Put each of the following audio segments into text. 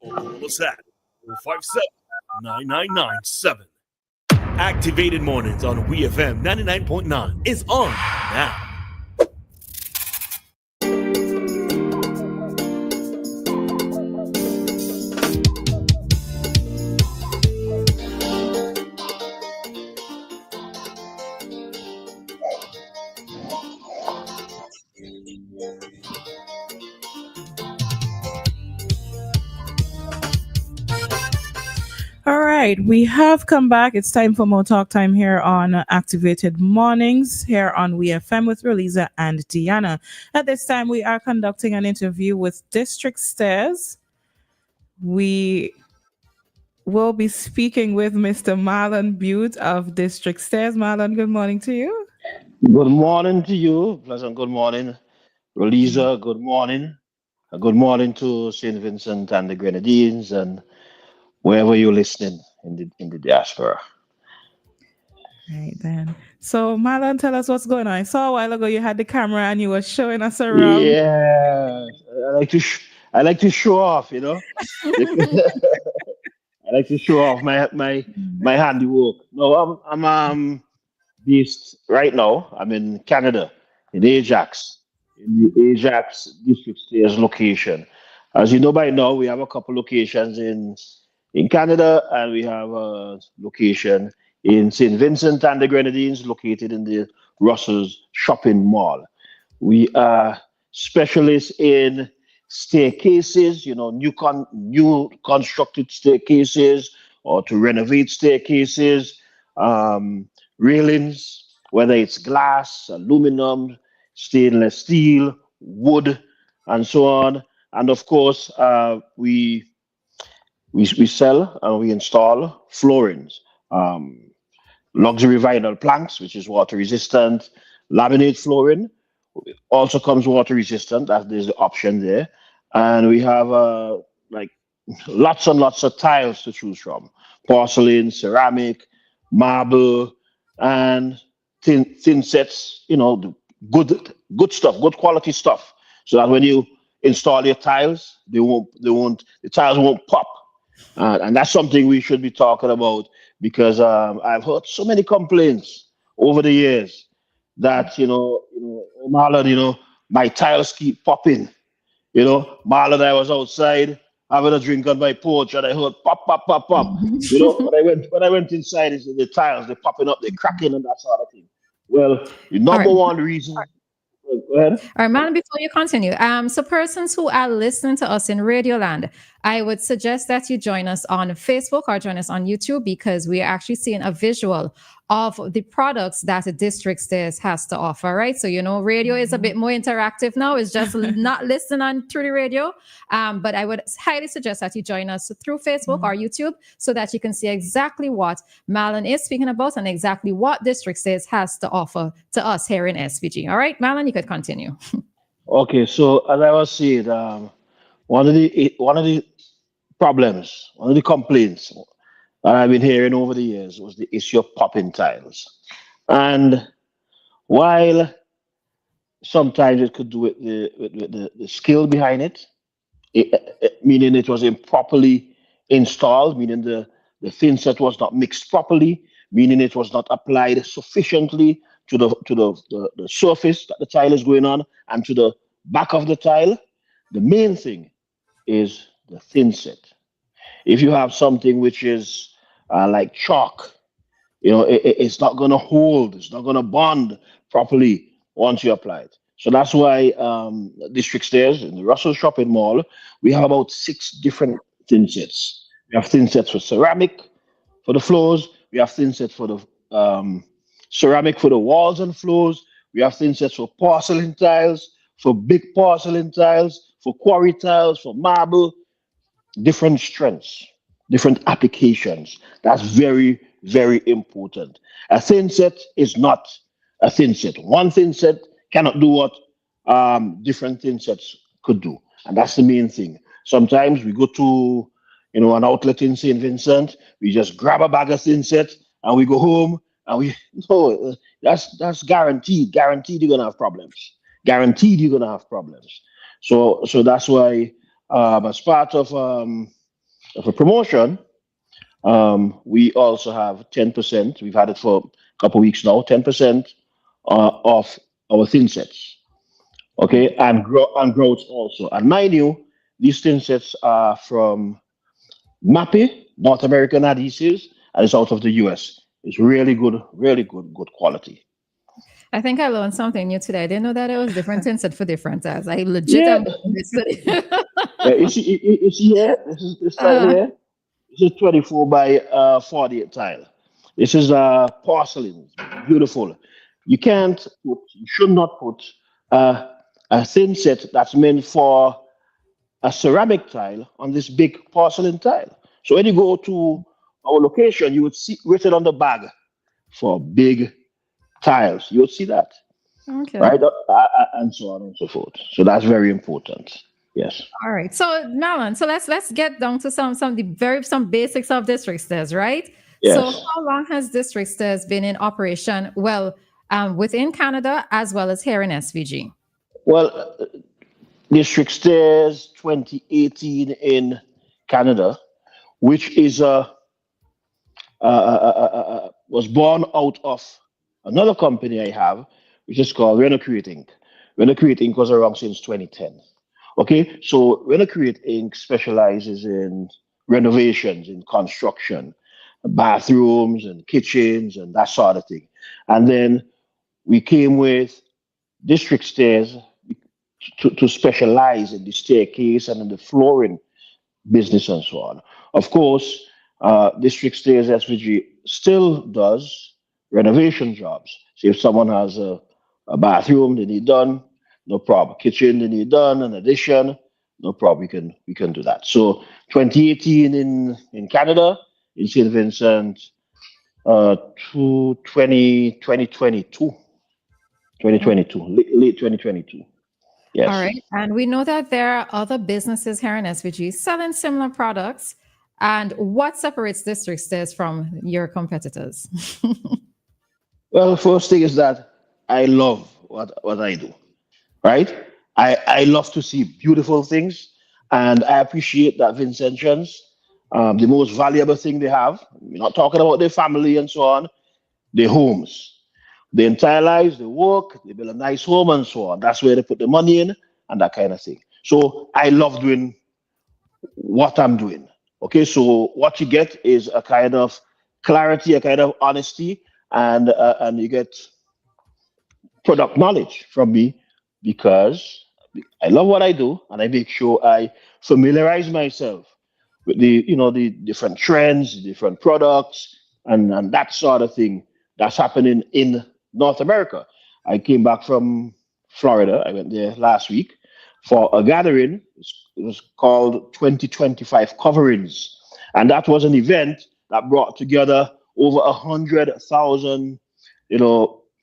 or call us at 457-9997. Activated Mornings on WEFM 99.9 is on now. All right, we have come back. It's time for more talk time here on Activated Mornings here on WEFM with Roleza and Dianna. At this time, we are conducting an interview with District Stairs. We will be speaking with Mr. Marlon Butte of District Stairs. Marlon, good morning to you. Good morning to you. Pleasant good morning. Roleza, good morning. Good morning to St. Vincent and the Grenadines and wherever you're listening in the diaspora. Right then. So Marlon, tell us what's going on. I saw a while ago you had the camera and you were showing us around. Yeah, I like to show off, I like to show off my handiwork. No, I'm based right now. I'm in Canada, in Ajax, in the Ajax District Stairs location. As you know by now, we have a couple locations in Canada, and we have a location in St. Vincent and the Grenadines, located in the Russell's Shopping Mall. We are specialists in staircases, new constructed staircases or to renovate staircases, railings, whether it's glass, aluminum, stainless steel, wood, and so on. And of course, we sell and we install floorings, luxury vinyl planks, which is water resistant, laminate flooring also comes water resistant. That there's the option there, and we have like lots and lots of tiles to choose from: porcelain, ceramic, marble, and thin sets. The good stuff, good quality stuff, so that when you install your tiles, the tiles won't pop. And that's something we should be talking about, because I've heard so many complaints over the years that Marlon, my tiles keep popping. Marlon, I was outside having a drink on my porch and I heard pop, pop, pop, pop. When I went inside, it's the tiles, they're popping up, they're cracking and that sort of thing. Well, the number one reason. Go ahead. All right, man, before you continue, so persons who are listening to us in Radioland, I would suggest that you join us on Facebook or join us on YouTube, because we are actually seeing a visual of the products that the District Stairs has to offer, right? So, radio is a bit more interactive now. It's just not listening on through the radio. But I would highly suggest that you join us through Facebook or YouTube, so that you can see exactly what Marlon is speaking about and exactly what District Stairs has to offer to us here in SVG. All right, Marlon, you could continue. Okay, so as I was saying, one of the problems, one of the complaints that I've been hearing over the years was the issue of popping tiles. And while sometimes it could do with the skill behind it, meaning it was improperly installed, meaning the thin set was not mixed properly, meaning it was not applied sufficiently to the surface that the tile is going on and to the back of the tile. The main thing is the thin set. If you have something which is like chalk, it's not going to hold, it's not going to bond properly once you apply it. So that's why District Stairs in the Russell Shopping Mall, we have about 6 different thin sets. We have thin sets for ceramic for the floors. We have thin sets for the ceramic for the walls and floors. We have thin sets for porcelain tiles, for big porcelain tiles, for quarry tiles, for marble. Different strengths, different applications. That's very, very important. A thin set is not a thin set. One thin set cannot do what different thin sets could do. And that's the main thing. Sometimes we go to an outlet in St. Vincent, we just grab a bag of thin set and we go home and that's guaranteed. Guaranteed you're gonna have problems. Guaranteed you're gonna have problems. So that's why as part of of a promotion, we also have 10%. We've had it for a couple of weeks now. 10% off our thin sets. Okay, and growth also. And mind you, these thin sets are from Mappy, North American adhesives, and it's out of the US. It's really good quality. I think I learned something new today. I didn't know that it was different insert for different size. I legit Yeah, am learning this today. it's here. This tile Uh, here. This is 24 by 48 tile. This is porcelain, beautiful. You should not put uh, a thin set that's meant for a ceramic tile on this big porcelain tile. So when you go to our location, you would see written on the bag for big tiles. You would see that, okay. right? And so on and so forth. So that's very important. Yes. All right. So Marlon, so let's get down to some basics of district stairs, right? So Yes. how long has district stairs been in operation? Well, within Canada as well as here in SVG. Well, District Stairs 2018 in Canada, which is was born out of another company I have, which is called Renocreate Inc. Renocreate Inc. was around since 2010. Okay, so Renocreate Inc. specializes in renovations, in construction, bathrooms and kitchens and that sort of thing. And then we came with District Stairs to specialize in the staircase and in the flooring business and so on. Of course, District Stairs SVG still does renovation jobs. So if someone has a bathroom they need done, no problem. Kitchen they need done, an addition, no problem. We can do that. So 2018 in Canada, in St. Vincent, to 2022, late 2022. All Yes. right. And we know that there are other businesses here in SVG selling similar products. And what separates district stairs from your competitors? Well, the first thing is that I love what I do, right? I love to see beautiful things, and I appreciate that Vincentians, the most valuable thing they have, we're not talking about their family and so on, their homes. Their entire lives, they work, they build a nice home and so on. That's where they put the money in and that kind of thing. So I love doing what I'm doing. Okay, so what you get is a kind of clarity, a kind of honesty, and you get product knowledge from me because I love what I do and I make sure I familiarize myself with the different trends, different products, and that sort of thing that's happening in North America. I came back from Florida. I went there last week for a gathering. It was called 2025 Coverings, and that was an event that brought together over 100,000,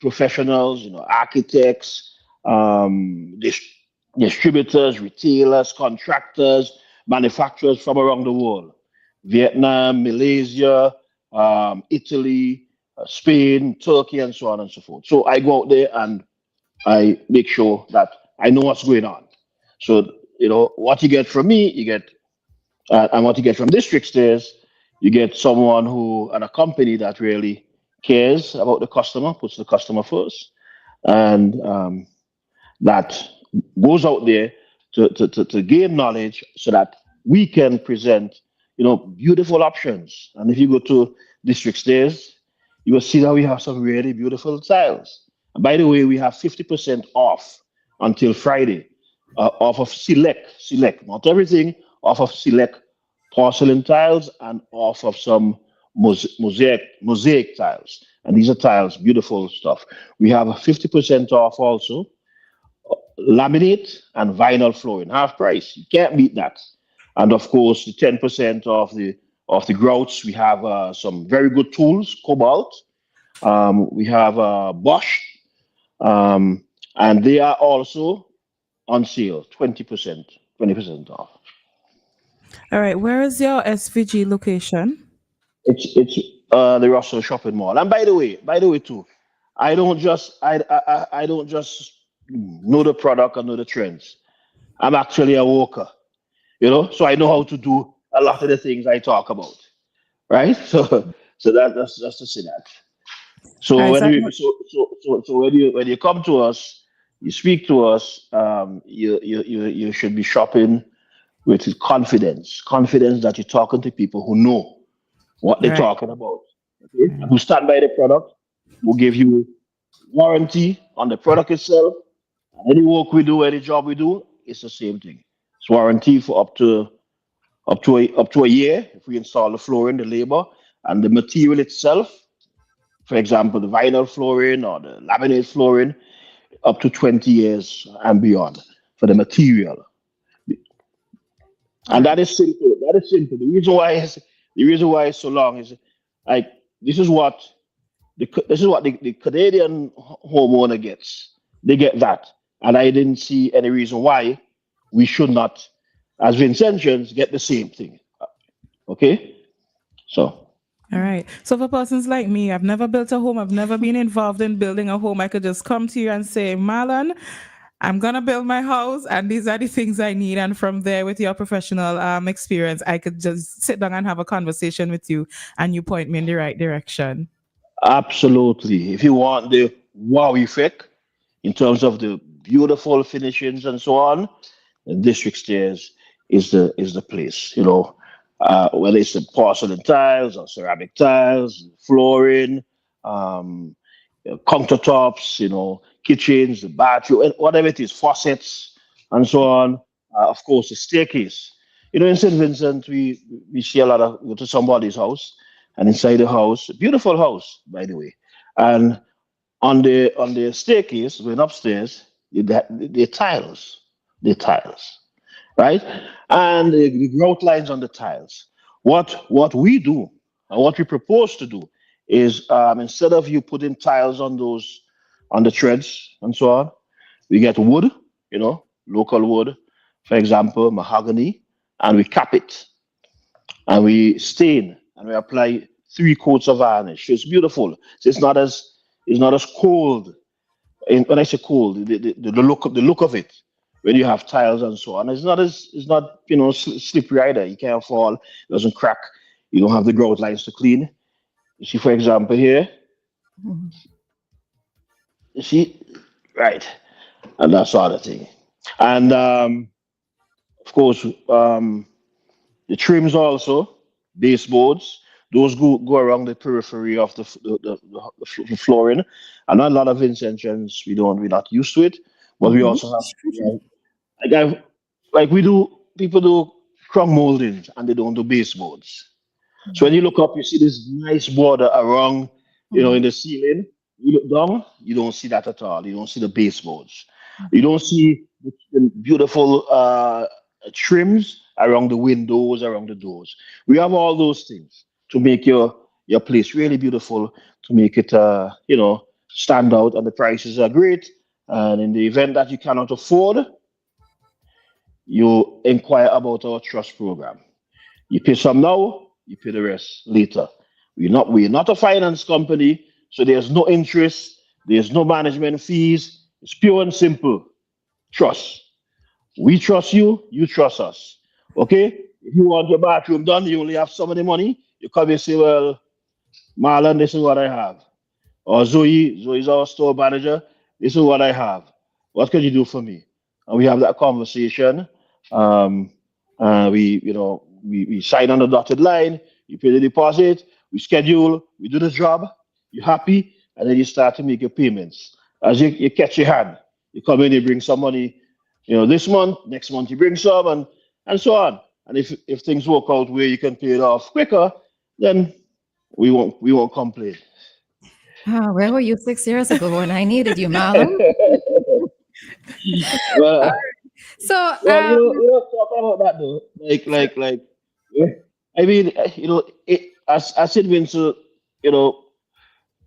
professionals, architects, distributors, retailers, contractors, manufacturers from around the world: Vietnam, Malaysia, Italy, Spain, Turkey, and so on and so forth. So I go out there and I make sure that I know what's going on. So, what you get from me, and what you get from District Stairs, you get someone and a company that really cares about the customer, puts the customer first, and that goes out there to gain knowledge so that we can present, beautiful options. And if you go to District Stairs, you will see that we have some really beautiful tiles. And by the way, we have 50% off until Friday, off of select, not everything, off of select porcelain tiles and off of some mosaic tiles. And these are tiles, beautiful stuff. We have a 50% off also, laminate and vinyl flooring, half price. You can't beat that. And of course, the 10% of the grouts. We have some very good tools, Cobalt. We have Bosch, and they are also on sale, 20% off. All right. Where is your SVG location? It's the Russell Shopping Mall. And by the way too, I don't just know the product and know the trends. I'm actually a worker, so I know how to do a lot of the things I talk about, right? So that's just to say that. All So right. So, when you come to us, you speak to us, you should be shopping with confidence, confidence that you're talking to people who know what they're right. talking about, okay? And who stand by the product, who give you warranty on the product itself. Any work we do, any job we do, it's the same thing. It's warranty for up to a year if we install the flooring, the labor, and the material itself. For example, the vinyl flooring or the laminate flooring, up to 20 years and beyond for the material. All And right. that is simple. That is simple. The reason why it's so long is like this is what the Canadian homeowner gets. They get that, and I didn't see any reason why we should not, as Vincentians, get the same thing. Okay, so All right. So for persons like me, I've never built a home. I've never been involved in building a home. I could just come to you and say, Marlon, I'm gonna build my house, and these are the things I need. And from there, with your professional experience, I could just sit down and have a conversation with you, and you point me in the right direction. absolutely, if you want the wow effect in terms of the beautiful finishings and so on, the district stairs is the place. Whether it's the porcelain tiles or ceramic tiles, flooring, um, countertops, kitchens, the bathroom, and whatever it is, faucets, and so on. Of course, the staircase. In St. Vincent, we see a lot of go to somebody's house, and inside the house, beautiful house, by the way, and on the staircase, going upstairs, the tiles, the tiles, right, and the grout lines on the tiles. What we do, and what we propose to do, is instead of you putting tiles on those on the treads and so on, we get wood, local wood, for example, mahogany, and we cap it and we stain and we apply 3 coats of varnish. So it's beautiful. So it's not as cold. And when I say cold, the look of it when you have tiles and so on, it's not slippery either. You can't fall, it doesn't crack. You don't have the grout lines to clean. You see, for example, here, Mhm. you see, right, and that sort of thing. And of course, the trims also, baseboards, those go around the periphery of the flooring. And a lot of Vincentians, we're not used to it, but we Mhm. also have, like, we do, people do crumb moldings and they don't do baseboards. So when you look up, you see this nice border around, in Mhm. the ceiling. You look down, you don't see that at all. You don't see the baseboards. You don't see the beautiful trims around the windows, around the doors. We have all those things to make your place really beautiful, to make it stand out, and the prices are great. And in the event that you cannot afford, you inquire about our trust program. You pay some now, you pay the rest later. We're not a finance company, so there's no interest, there's no management fees. It's pure and simple. Trust. We trust you, you trust us. Okay? If you want your bathroom done, you only have some of the money, you come and say, well, Marlon, this is what I have. Or Zoe's our store manager. This is what I have. What can you do for me? And we have that conversation. Um, we sign on the dotted line. You pay the deposit. We schedule. We do the job. You happy, and then you start to make your payments. As you catch your hand, you come in, you bring some money. This month, next month you bring some, and so on. And if things work out where you can pay it off quicker, then we won't complain. Ah, where were you 6 years ago when I needed you, Marlon? well, So, well, talk about that though. Like, yeah. I mean, as it went to, you know,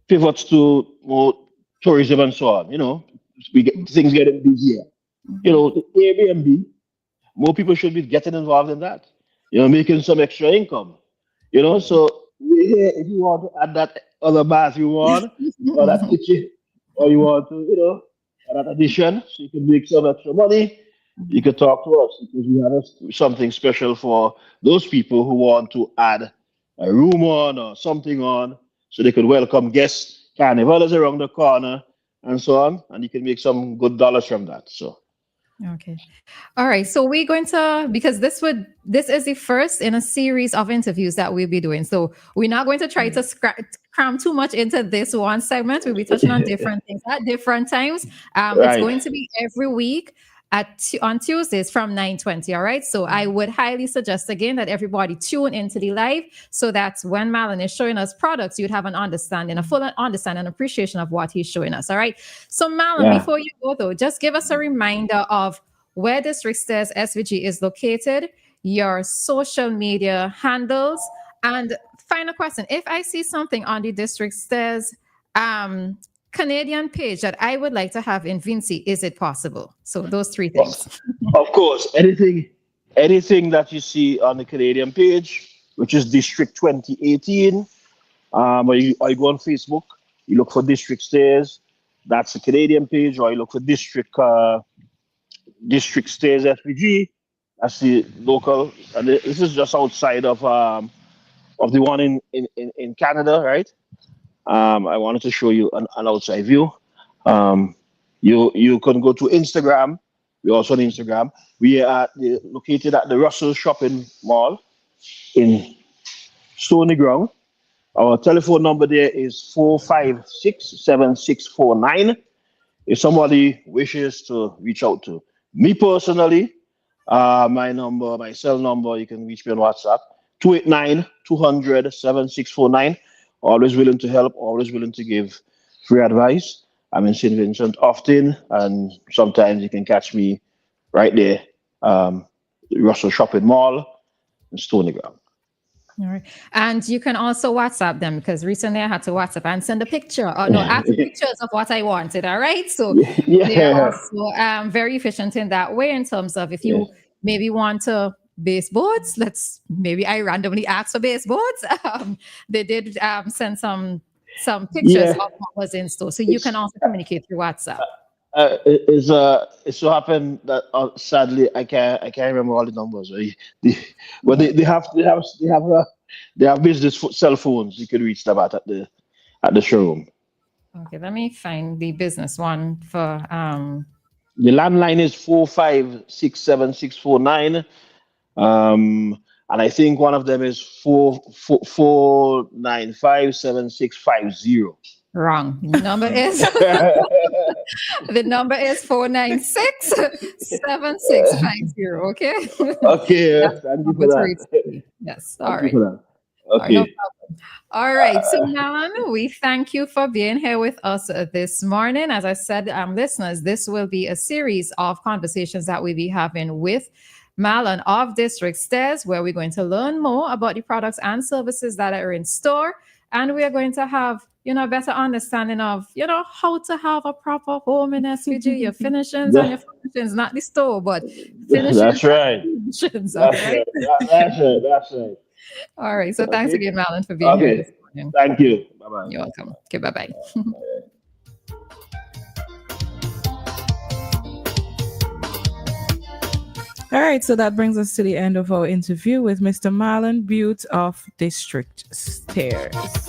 pivots to more tourism and so on. We get things getting busier. The Airbnb, more people should be getting involved in that. Making some extra income. So yeah, if you want to add that other bathroom on, or that kitchen, or you want to, add that addition, so you can make some extra money. you could talk to us because we have something special for those people who want to add a room on or something on, so they could welcome guests. Carnival is around the corner, and so on, and you can make some good dollars from that. So. Okay. All right. So we're going to, because this is the first in a series of interviews that we'll be doing. So we're not going to try to cram too much into this one segment. We'll be touching on different things at different times. It's Right. going to be every week on Tuesdays from 9:20. All right. So I would highly suggest again that everybody tune into the live so that when Marlon is showing us products, you'd have an understanding, a full understanding and appreciation of what he's showing us. All right. So Marlon, before you go though, just give us a reminder of where District Stairs SVG is located, your social media handles, and final question. If I see something on the District Stairs Canadian page that I would like to have in Vinci, is it possible? So those three things. Of course, anything that you see on the Canadian page, which is District 2018, or you go on Facebook, you look for District Stairs, that's the Canadian page, or you look for District Stairs FPG, that's the local, and this is just outside of the one in Canada, right? I wanted to show you an outside view. You can go to Instagram. We're also on Instagram. We are located at the Russell Shopping Mall in Stony Ground. Our telephone number there is 456-7649. If somebody wishes to reach out to me personally, my cell number, you can reach me on WhatsApp, 289-200-7649. Always willing to help, always willing to give free advice. I'm in St. Vincent often, and sometimes you can catch me right there, Russell Shopping Mall in Stony Ground. All right. And you can also WhatsApp them, because recently I had to WhatsApp and send a picture or ask pictures of what I wanted. All right. So they're also very efficient in that way, in terms of if you maybe want to base boards, I randomly asked for base boards. They did send some pictures of what was in store. So you can also communicate through WhatsApp. It so happened that sadly I can't remember all the numbers. They have business cell phones. You can reach them at the showroom. Okay, let me find the business one for The landline is 4567649. And I think one of them is 4957650. Wrong. The number is 496-7650. Okay. Okay. Thank you for that. Yes. All right. Okay. No problem. All right. So, Marlon, we thank you for being here with us this morning. As I said, listeners, this will be a series of conversations that we'll be having with Marlon of District Stairs, where we're going to learn more about the products and services that are in store. And we are going to have, a better understanding of, how to have a proper home in SVG, your finishings and your furnishings, not the store, but finishings. That's right. That's right. That's right. All right. So thanks again, Marlon, for being here this morning. Thank you. Bye-bye. You're welcome. Okay, bye-bye. All right, so that brings us to the end of our interview with Mr. Marlon Butte of District Stairs.